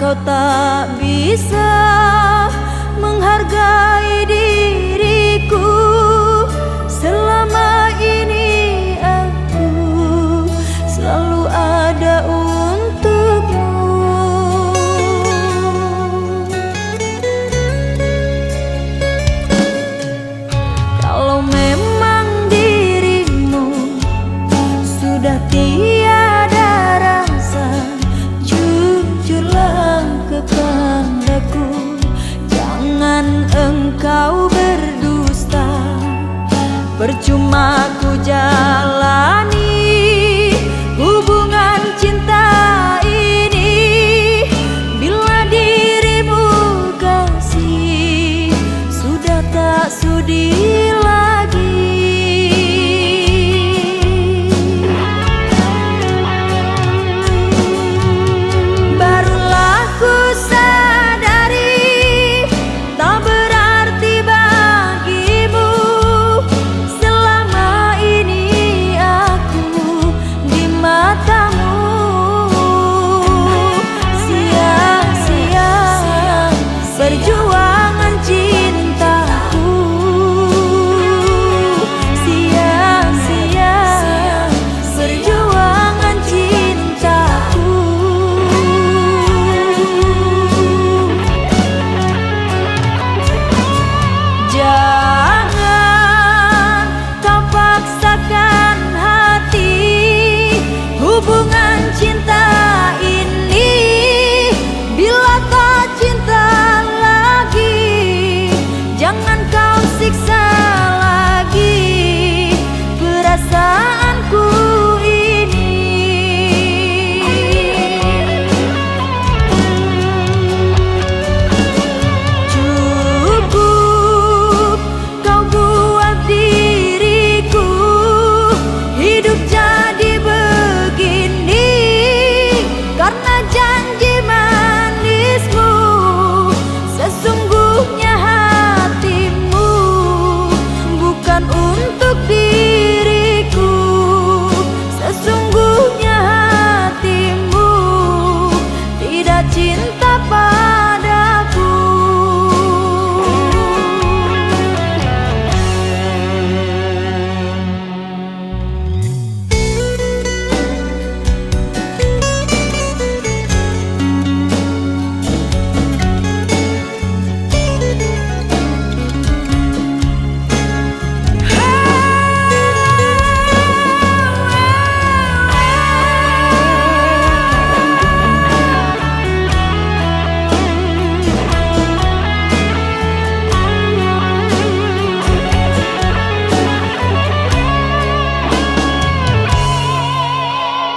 kau tak bisa menghargai diriku. Selama ini aku selalu ada untukmu. Kalau memang dirimu sudah tiada rasa, jujurlah kepadaku. Jangan engkau berdusta. Percuma ku jalani hubungan cinta ini bila dirimu kasih sudah tak sudi lagi. Barulah ku sadari tak berarti bagimu. Selama ini aku di matamu sia-sia perjuangan cintaku. Sia-sia perjuangan cintaku. Jangan kau paksakan hati hubungan cinta ini. Bila tak cinta lagi, jangan kau siksa lagi perasaanku ini. Cukup kau buat diriku hidup jadi begini karena janji manismu. Sesungguhnya hatimu bukan untuk diriku. Sesungguhnya hatimu tidak cinta padaku.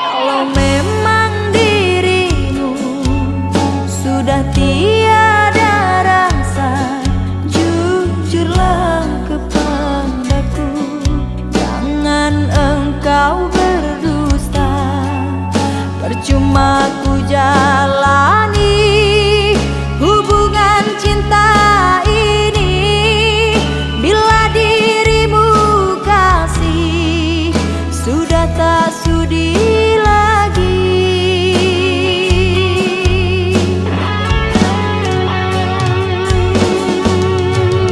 Kalau memang dirimu sudah tiada rasa, jujurlah kepadaku. Jangan engkau berdusta. Percuma ku jalani hubungan cinta ini bila dirimu kasih sudah tak sudi lagi.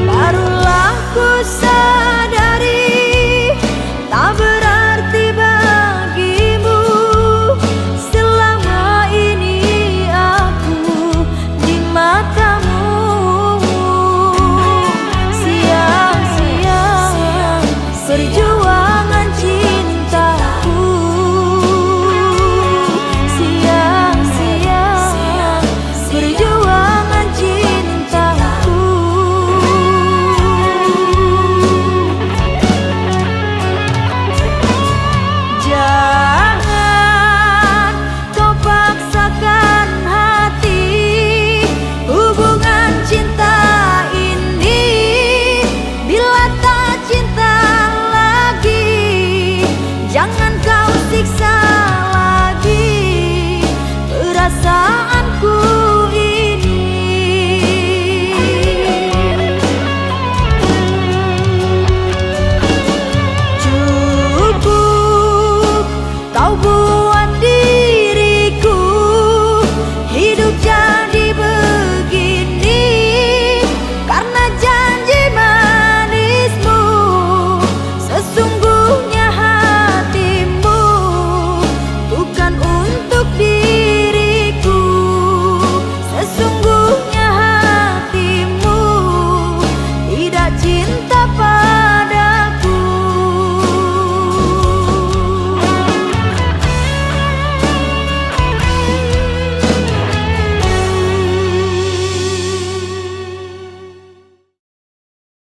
Barulah ku sadari tak berarti bagimu. Selama ini aku di matamu sia-sia perjuangan